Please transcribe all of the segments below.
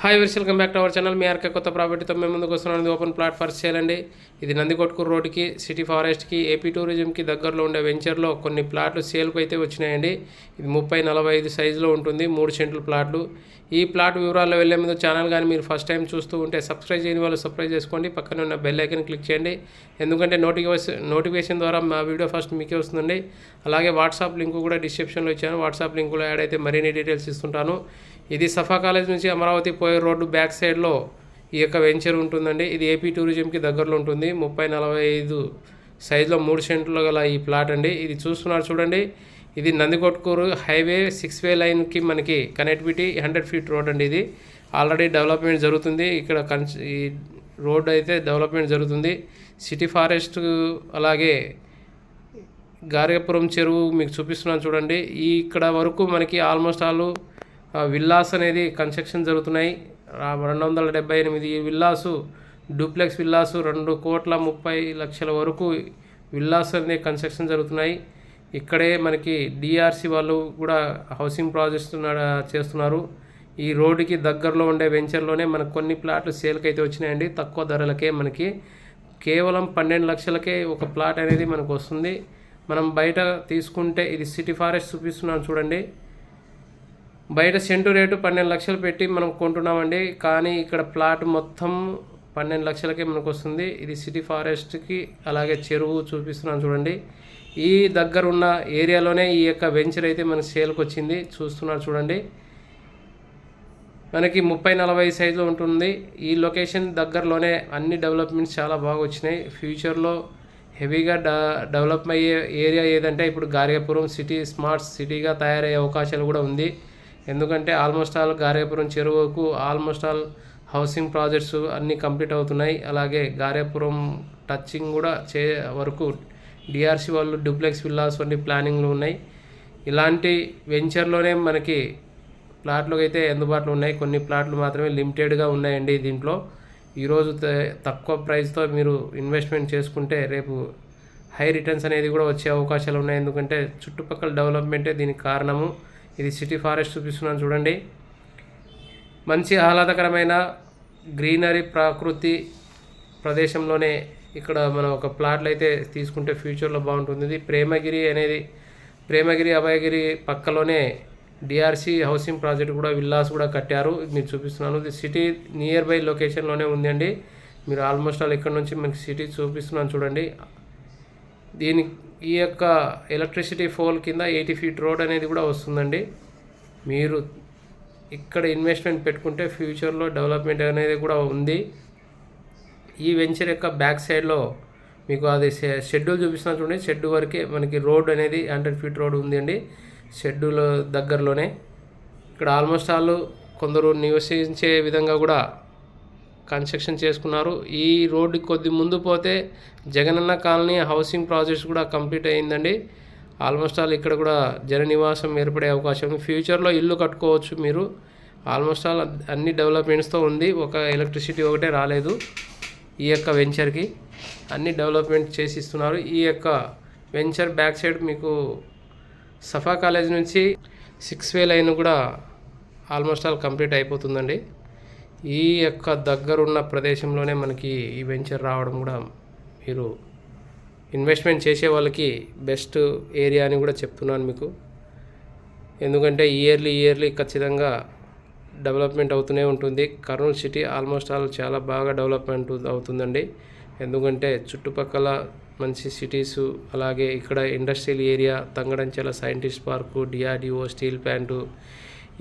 Hi welcome back to our channel. మీ RK కొత్త ప్రాపర్టీతో మేము ముందుకు వస్తున్నాం. ఓపెన్ ప్లాట్ ఫర్ సేల్ అండి. ఇది నందికొట్కూరు రోడ్డుకి, సిటీ ఫారెస్ట్కి, ఏపీ టూరిజంకి దగ్గరలో ఉండే వెంచర్లో కొన్ని ప్లాట్లు సేల్కి అయితే వచ్చినాయండి. ఇది 30-45 సైజులో ఉంటుంది. 3 సెంట్ల ప్లాట్లు. ఈ ప్లాట్ వివరాల్లో వెళ్ళే ముందు ఛానల్ కానీ మీరు ఫస్ట్ టైం చూస్తూ ఉంటే సబ్స్క్రైబ్ చేయని వాళ్ళు సబ్స్క్రైబ్ చేసుకోండి. పక్కన ఉన్న బెల్ ఐకన్ క్లిక్ చేయండి. ఎందుకంటే నోటిఫికేషన్ ద్వారా మా వీడియో ఫస్ట్ మీకే వస్తుందండి. అలాగే వాట్సాప్ లింక్ కూడా డిస్క్రిప్షన్లో ఇచ్చాను. వాట్సాప్ లింకులో యాడ్ అయితే మరిన్ని డీటెయిల్స్ ఇస్తుంటాను. ఇది సఫా కాలేజ్ నుంచి అమరావతి పోయే రోడ్డు బ్యాక్ సైడ్లో ఈ యొక్క వెంచర్ ఉంటుందండి. ఇది ఏపీ టూరిజంకి దగ్గరలో ఉంటుంది. 30-45 సైజులో 3 సెంట్లు గల ఈ ప్లాట్ అండి. ఇది చూస్తున్నారు చూడండి. ఇది నందికొట్కూరు హైవే 6 వే లైన్కి మనకి కనెక్టివిటీ 100 ఫీట్ రోడ్ అండి. ఇది ఆల్రెడీ డెవలప్మెంట్ జరుగుతుంది. ఇక్కడ ఈ రోడ్ అయితే డెవలప్మెంట్ జరుగుతుంది. సిటీ ఫారెస్ట్ అలాగే గార్గపురం చెరువు మీకు చూపిస్తున్నాను చూడండి. ఇక్కడ వరకు మనకి ఆల్మోస్ట్ ఆల్ విల్లాస్ అనేది కన్స్ట్రక్షన్ జరుగుతున్నాయి. 278 విల్లాసు, డూప్లెక్స్ విల్లాసు, 2,30,00,000 వరకు విల్లాస్ అనేది కన్స్ట్రక్షన్ జరుగుతున్నాయి. ఇక్కడే మనకి డిఆర్సి వాళ్ళు కూడా హౌసింగ్ ప్రాజెక్ట్స్ చేస్తున్నారు. ఈ రోడ్డుకి దగ్గరలో ఉండే వెంచర్లోనే మనకు కొన్ని ప్లాట్లు సేల్కి అయితే వచ్చినాయండి. తక్కువ ధరలకే మనకి కేవలం 12 లక్షలకే ఒక ప్లాట్ అనేది మనకు వస్తుంది. మనం బయట తీసుకుంటే ఇది సిటీ ఫారెస్ట్ చూపిస్తున్నాను చూడండి. బయట సెంటు రేటు 12 లక్షలు పెట్టి మనం కొంటున్నామండి. కానీ ఇక్కడ ప్లాట్ మొత్తం 12 లక్షలకే మనకు వస్తుంది. ఇది సిటీ ఫారెస్ట్కి అలాగే చెరువు చూపిస్తున్నాను చూడండి. ఈ దగ్గర ఉన్న ఏరియాలోనే ఈ యొక్క వెంచర్ అయితే మనకి సేల్కి వచ్చింది. చూస్తున్నారు చూడండి. మనకి 30-40 సైజులో ఉంటుంది. ఈ లొకేషన్ దగ్గరలోనే అన్ని డెవలప్మెంట్స్ చాలా బాగా వచ్చినాయి. ఫ్యూచర్లో హెవీగా డెవలప్ అయ్యే ఏరియా ఏదంటే ఇప్పుడు గార్గపురం సిటీ స్మార్ట్ సిటీగా తయారయ్యే అవకాశాలు కూడా ఉంది. ఎందుకంటే ఆల్మోస్ట్ ఆల్ గార్గపురం చెరువుకు ఆల్మోస్ట్ ఆల్ హౌసింగ్ ప్రాజెక్ట్స్ అన్నీ కంప్లీట్ అవుతున్నాయి. అలాగే గార్గపురం టచింగ్ కూడా వరకు డిఆర్సి వాళ్ళు డూప్లెక్స్ విల్లాస్ వంటి ప్లానింగ్లు ఉన్నాయి. ఇలాంటి వెంచర్లోనే మనకి ప్లాట్లు అయితే అందుబాటులో ఉన్నాయి. కొన్ని ప్లాట్లు మాత్రమే లిమిటెడ్గా ఉన్నాయండి. దీంట్లో ఈరోజు తక్కువ ప్రైస్తో మీరు ఇన్వెస్ట్మెంట్ చేసుకుంటే రేపు హై రిటర్న్స్ అనేది కూడా వచ్చే అవకాశాలు ఉన్నాయి. ఎందుకంటే చుట్టుపక్కల డెవలప్మెంటే దీనికి కారణము. ఇది సిటీ ఫారెస్ట్ చూపిస్తున్నాను చూడండి. మంచి ఆహ్లాదకరమైన గ్రీనరీ ప్రకృతి ప్రదేశంలోనే ఇక్కడ మనం ఒక ప్లాట్లు అయితే తీసుకుంటే ఫ్యూచర్లో బాగుంటుంది. ఇది ప్రేమగిరి అభయగిరి పక్కలోనే డిఆర్సి హౌసింగ్ ప్రాజెక్ట్ కూడా విల్లాస్ కూడా కట్టారు. మీరు చూపిస్తున్నాను. ఇది సిటీ నియర్ బై లొకేషన్లోనే ఉందండి. మీరు ఆల్మోస్ట్ ఆల్ ఇక్కడ నుంచి మనకి సిటీ చూపిస్తున్నాను చూడండి. ఈ యొక్క ఎలక్ట్రిసిటీ పోల్ కింద 80 ఫీట్ రోడ్ అనేది కూడా వస్తుందండి. మీరు ఇక్కడ ఇన్వెస్ట్మెంట్ పెట్టుకుంటే ఫ్యూచర్లో డెవలప్మెంట్ అనేది కూడా ఉంది. ఈ వెంచర్ యొక్క బ్యాక్ సైడ్లో మీకు అది షెడ్యూల్ చూపిస్తున్నాను చూడండి. షెడ్ వరకే మనకి రోడ్ అనేది 100 ఫీట్ రోడ్ ఉంది అండి. షెడ్యూల్ దగ్గరలోనే ఇక్కడ ఆల్మోస్ట్ ఆల్ కొందరు నివసించే విధంగా కూడా కన్స్ట్రక్షన్ చేసుకున్నారు. ఈ రోడ్డు కొద్ది ముందు పోతే జగనన్న కాలనీ హౌసింగ్ ప్రాజెక్ట్స్ కూడా కంప్లీట్ అయ్యిందండి. ఆల్మోస్ట్ ఆల్ ఇక్కడ కూడా జన నివాసం ఏర్పడే అవకాశం, ఫ్యూచర్లో ఇల్లు కట్టుకోవచ్చు మీరు. ఆల్మోస్ట్ ఆల్ అన్ని డెవలప్మెంట్స్తో ఉంది. ఒక ఎలక్ట్రిసిటీ ఒకటే రాలేదు. ఈ యొక్క వెంచర్కి అన్ని డెవలప్మెంట్ చేసి ఇస్తున్నారు. ఈ యొక్క వెంచర్ బ్యాక్ సైడ్ మీకు సఫా కాలేజ్ నుంచి 6 వే లైన్ కూడా ఆల్మోస్ట్ ఆల్ కంప్లీట్ అయిపోతుందండి. ఈ యొక్క దగ్గరున్న ప్రదేశంలోనే మనకి ఈ వెంచర్ రావడం కూడా మీరు ఇన్వెస్ట్మెంట్ చేసే వాళ్ళకి బెస్ట్ ఏరియా అని కూడా చెప్తున్నాను మీకు. ఎందుకంటే ఇయర్లీ ఖచ్చితంగా డెవలప్మెంట్ అవుతూనే ఉంటుంది. కర్నూలు సిటీ ఆల్మోస్ట్ ఆల్ చాలా బాగా డెవలప్మెంట్ అవుతుందండి. ఎందుకంటే చుట్టుపక్కల మంచి సిటీసు, అలాగే ఇక్కడ ఇండస్ట్రియల్ ఏరియా, తంగడంచెల scientist park, DRDO, steel plant,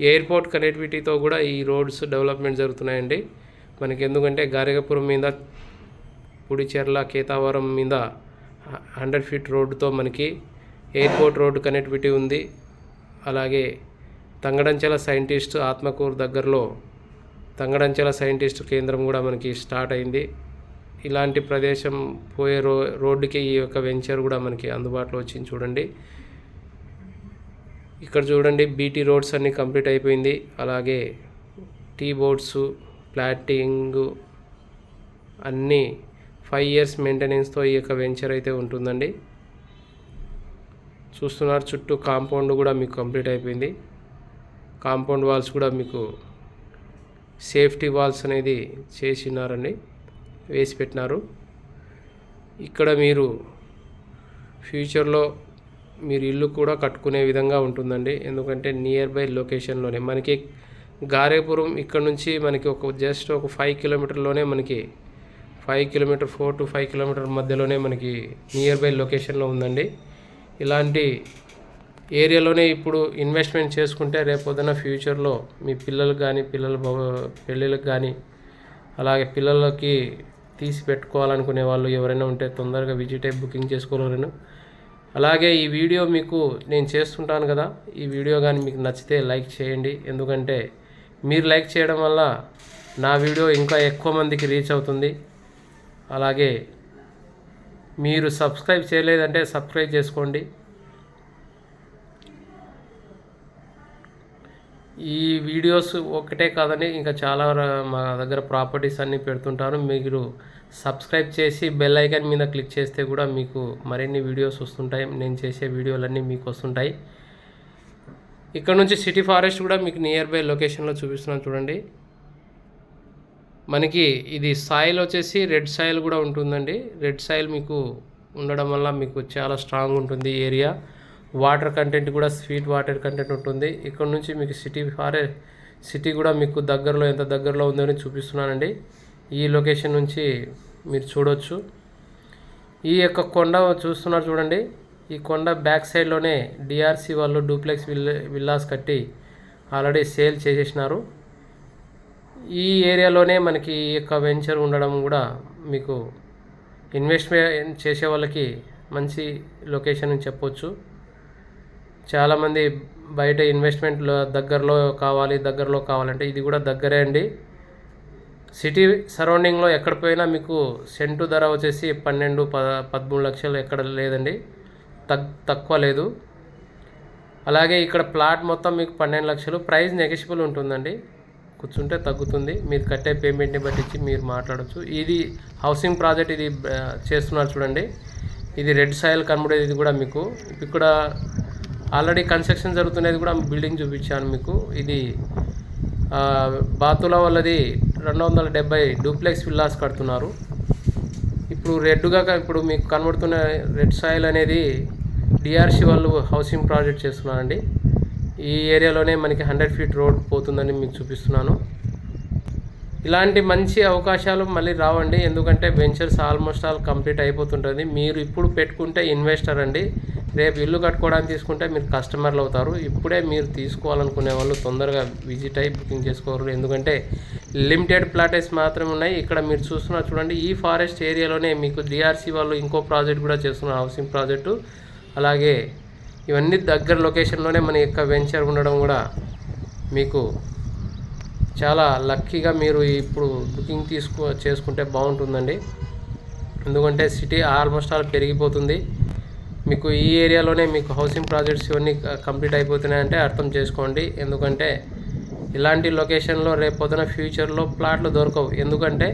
airport కనెక్టివిటీతో కూడా ఈ రోడ్స్ డెవలప్మెంట్ జరుగుతున్నాయండి మనకి. ఎందుకంటే గార్గపురం మీద, పుడిచెర్ల, కేతావరం మీద 100 ఫీట్ రోడ్డుతో మనకి ఎయిర్పోర్ట్ రోడ్డు కనెక్టివిటీ ఉంది. అలాగే తంగడంచెల సైంటిస్ట్ ఆత్మకూరు దగ్గరలో తంగడంచెల సైంటిస్ట్ కేంద్రం కూడా మనకి స్టార్ట్ అయింది. ఇలాంటి ప్రదేశం పోయే రోడ్డుకి ఈ యొక్క వెంచర్ కూడా మనకి అందుబాటులో వచ్చింది చూడండి. ఇక్కడ చూడండి, బీటీ రోడ్స్ అన్నీ కంప్లీట్ అయిపోయింది. అలాగే టీ బోర్డ్స్, ప్లాటింగ్ అన్నీ 5 ఇయర్స్ మెయింటెనెన్స్తో ఈ యొక్క వెంచర్ అయితే ఉంటుందండి. చూస్తున్నారు, చుట్టూ కాంపౌండ్ కూడా మీకు కంప్లీట్ అయిపోయింది. కాంపౌండ్ వాల్స్ కూడా మీకు సేఫ్టీ వాల్స్ అనేది చేసినారండి, వేసి పెట్టినారు. ఇక్కడ మీరు ఫ్యూచర్లో మీరు ఇల్లు కూడా కట్టుకునే విధంగా ఉంటుందండి. ఎందుకంటే నియర్ బై లొకేషన్లోనే మనకి గారేపురం ఇక్కడ నుంచి మనకి జస్ట్ ఒక 5 కిలోమీటర్లోనే మనకి 5 కిలోమీటర్ 4 to 5 కిలోమీటర్ మధ్యలోనే మనకి నియర్ బై లొకేషన్లో ఉందండి. ఇలాంటి ఏరియాలోనే ఇప్పుడు ఇన్వెస్ట్మెంట్ చేసుకుంటే రేపొద్దున ఫ్యూచర్లో మీ పిల్లలకు కానీ పెళ్ళిళ్ళకి కానీ అలాగే పిల్లలకి తీసి పెట్టుకోవాలనుకునే వాళ్ళు ఎవరైనా ఉంటే తొందరగా విజిట్ అయ్యి బుకింగ్ చేసుకోగలరు. అలాగే ఈ వీడియో మీకు నేను చేస్తుంటాను కదా, ఈ వీడియో కానీ మీకు నచ్చితే లైక్ చేయండి. ఎందుకంటే మీరు లైక్ చేయడం వల్ల నా వీడియో ఇంకా ఎక్కువ మందికి రీచ్ అవుతుంది. అలాగే మీరు సబ్స్క్రైబ్ చేయలేదంటే సబ్స్క్రైబ్ చేసుకోండి. ఈ వీడియోస్ ఒకటే కాదండి, ఇంకా చాలా మా దగ్గర ప్రాపర్టీస్ అన్నీ పెడుతుంటాను. మీరు సబ్స్క్రైబ్ చేసి బెల్ ఐకాన్ మీద క్లిక్ చేస్తే కూడా మీకు మరిన్ని వీడియోస్ వస్తుంటాయి. నేను చేసే వీడియోలన్నీ మీకు వస్తుంటాయి. ఇక్కడ నుంచి సిటీ ఫారెస్ట్ కూడా మీకు నియర్ బై లొకేషన్లో చూపిస్తున్నాను చూడండి. మనకి ఇది సాయిల్ వచ్చేసి రెడ్ సాయిల్ కూడా ఉంటుందండి. రెడ్ సాయిల్ మీకు ఉండడం వల్ల మీకు చాలా స్ట్రాంగ్ ఉంటుంది ఏరియా. వాటర్ కంటెంట్ కూడా స్వీట్ వాటర్ కంటెంట్ ఉంటుంది. ఇక్కడ నుంచి మీకు సిటీ కూడా మీకు దగ్గరలో ఎంత దగ్గరలో ఉందని చూపిస్తున్నానండి. ఈ లొకేషన్ నుంచి మీరు చూడవచ్చు. ఈ యొక్క కొండ చూస్తున్నారు చూడండి. ఈ కొండ బ్యాక్ సైడ్లోనే డిఆర్సి వాళ్ళు డూప్లెక్స్ విల్లాస్ కట్టి ఆల్రెడీ సేల్ చేసేసినారు. ఈ ఏరియాలోనే మనకి ఈ యొక్క వెంచర్ ఉండడం కూడా మీకు ఇన్వెస్ట్మెంట్ చేసే వాళ్ళకి మంచి లొకేషన్ అని చెప్పొచ్చు. చాలామంది బయట ఇన్వెస్ట్మెంట్ దగ్గరలో కావాలంటే ఇది కూడా దగ్గరే అండి. సిటీ సరౌండింగ్లో ఎక్కడ పోయినా మీకు సెంటు ధర వచ్చేసి 12-13 లక్షలు ఎక్కడ లేదండి, తక్కువ లేదు. అలాగే ఇక్కడ ప్లాట్ మొత్తం మీకు 12 లక్షలు. ప్రైస్ నెగోషియబుల్ ఉంటుందండి, కూర్చుంటే తగ్గుతుంది. మీరు కట్టే పేమెంట్ని బట్టించి మీరు మాట్లాడచ్చు. ఇది హౌసింగ్ ప్రాజెక్ట్, ఇది చేస్తున్నారు చూడండి. ఇది రెడ్ సాయిల్ కనబడేది. ఇది కూడా మీకు ఇక్కడ ఆల్రెడీ కన్స్ట్రక్షన్ జరుగుతున్నది కూడా బిల్డింగ్ చూపించాను మీకు. ఇది బాతుల వాళ్ళది 270 డూప్లెక్స్ విల్లాస్ కడుతున్నారు. ఇప్పుడు మీకు కనబడుతున్న రెడ్ సాయిల్ అనేది డిఆర్సి వాళ్ళు హౌసింగ్ ప్రాజెక్ట్ చేస్తున్నారండి. ఈ ఏరియాలోనే మనకి 100 ఫీట్ రోడ్ పోతుందని మీకు చూపిస్తున్నాను. ఇలాంటి మంచి అవకాశాలు మళ్ళీ రావండి. ఎందుకంటే వెంచర్స్ ఆల్మోస్ట్ ఆల్ కంప్లీట్ అయిపోతుంటుంది. మీరు ఇప్పుడు పెట్టుకుంటే ఇన్వెస్టర్ అండి, రేపు ఇల్లు కట్టుకోవడానికి తీసుకుంటే మీరు కస్టమర్లు అవుతారు. ఇప్పుడే మీరు తీసుకోవాలనుకునే వాళ్ళు తొందరగా విజిట్ అయ్యి బుకింగ్ చేసుకోరు. ఎందుకంటే లిమిటెడ్ ప్లాటెస్ మాత్రమే ఉన్నాయి. ఇక్కడ మీరు చూస్తున్నారు చూడండి. ఈ ఫారెస్ట్ ఏరియాలోనే మీకు డిఆర్సి వాళ్ళు ఇంకో ప్రాజెక్ట్ కూడా చేస్తున్నారు, హౌసింగ్ ప్రాజెక్టు. అలాగే ఇవన్నీ దగ్గర లొకేషన్లోనే మన యొక్క వెంచర్ ఉండడం కూడా మీకు చాలా లక్కీగా మీరు ఇప్పుడు బుకింగ్ చేసుకుంటే బాగుంటుందండి. ఎందుకంటే సిటీ ఆల్మోస్ట్ ఆల్ పెరిగిపోతుంది. మీకు ఈ ఏరియాలోనే మీకు హౌసింగ్ ప్రాజెక్ట్స్ ఇవన్నీ కంప్లీట్ అయిపోతున్నాయంటే అర్థం చేసుకోండి. ఎందుకంటే ఇలాంటి లొకేషన్లో రేపు పొద్దున ఫ్యూచర్లో ప్లాట్లు దొరకవు. ఎందుకంటే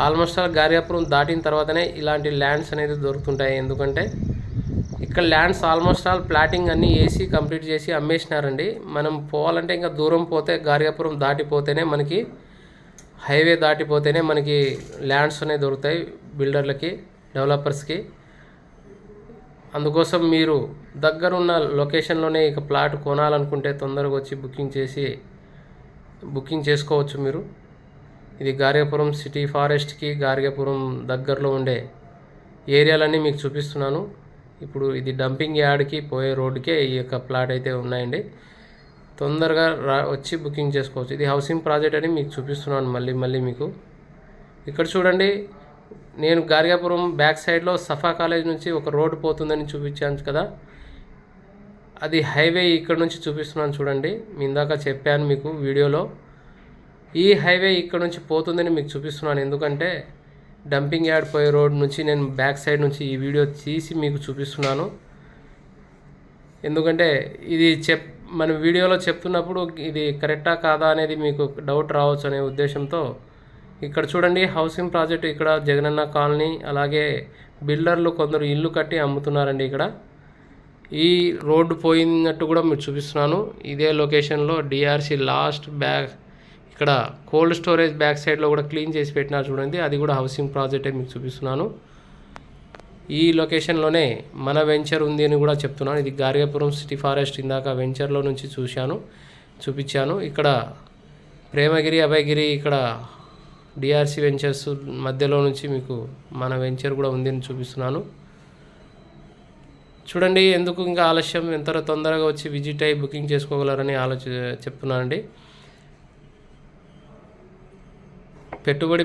ఆల్మోస్ట్ ఆల్ గార్యాపురం దాటిన తర్వాతనే ఇలాంటి ల్యాండ్స్ అనేది దొరుకుతుంటాయి. ఎందుకంటే ఇక్కడ ల్యాండ్స్ ఆల్మోస్ట్ ఆల్ ప్లాటింగ్ అన్నీ వేసి కంప్లీట్ చేసి అమ్మేసినారండి. మనం పోవాలంటే ఇంకా దూరం పోతే గార్యాపురం దాటిపోతేనే మనకి హైవే దాటిపోతేనే మనకి ల్యాండ్స్ అనేవి దొరుకుతాయి బిల్డర్లకి, డెవలపర్స్కి. అందుకోసం మీరు దగ్గరున్న లొకేషన్లోనే ఇక ప్లాట్ కొనాలనుకుంటే తొందరగా వచ్చి బుకింగ్ చేసుకోవచ్చు మీరు. ఇది గార్యాపురం సిటీ ఫారెస్ట్కి గార్యాపురం దగ్గరలో ఉండే ఏరియాలన్నీ మీకు చూపిస్తున్నాను. ఇప్పుడు ఇది డంపింగ్ యార్డ్కి పోయే రోడ్డుకే ఈ యొక్క ప్లాట్ అయితే ఉన్నాయండి. తొందరగా వచ్చి బుకింగ్ చేసుకోవచ్చు. ఇది హౌసింగ్ ప్రాజెక్ట్ అని మీకు చూపిస్తున్నాను మళ్ళీ మీకు. ఇక్కడ చూడండి, నేను గార్యాపురం బ్యాక్ సైడ్లో సఫా కాలేజ్ నుంచి ఒక రోడ్డు పోతుందని చూపించాను కదా, అది హైవే ఇక్కడ నుంచి చూపిస్తున్నాను చూడండి. ఇందాక చెప్పాను మీకు వీడియోలో, ఈ హైవే ఇక్కడ నుంచి పోతుందని మీకు చూపిస్తున్నాను. ఎందుకంటే డంపింగ్ యార్డ్ పోయే రోడ్ నుంచి నేను బ్యాక్ సైడ్ నుంచి ఈ వీడియో తీసి మీకు చూపిస్తున్నాను. ఎందుకంటే ఇది మన వీడియోలో చెప్తున్నప్పుడు ఇది కరెక్టా కాదా అనేది మీకు డౌట్ రావచ్చు అనే ఉద్దేశంతో ఇక్కడ చూడండి, హౌసింగ్ ప్రాజెక్ట్ ఇక్కడ జగనన్న కాలనీ. అలాగే బిల్డర్లు కొందరు ఇల్లు కట్టి అమ్ముతున్నారండి. ఇక్కడ ఈ రోడ్డు పోయినట్టు కూడా మీరు చూపిస్తున్నాను. ఇదే లొకేషన్లో డిఆర్సి లాస్ట్ ఇక్కడ కోల్డ్ స్టోరేజ్ బ్యాక్ సైడ్లో కూడా క్లీన్ చేసి పెట్టినారు చూడండి, అది కూడా హౌసింగ్ ప్రాజెక్టే మీకు చూపిస్తున్నాను. ఈ లొకేషన్లోనే మన వెంచర్ ఉంది అని కూడా చెప్తున్నాను. ఇది గార్గపురం సిటీ ఫారెస్ట్ ఇందాక వెంచర్లో నుంచి చూపించాను. ఇక్కడ ప్రేమగిరి, అభయగిరి, ఇక్కడ డిఆర్సి వెంచర్స్ మధ్యలో నుంచి మీకు మన వెంచర్ కూడా ఉంది అని చూపిస్తున్నాను. చూడండి, ఎందుకు ఇంకా ఆలస్యం, ఎంత తొందరగా వచ్చి విజిట్ అయ్యి బుకింగ్ చేసుకోగలరని చెప్తున్నానండి. పెట్టుబడి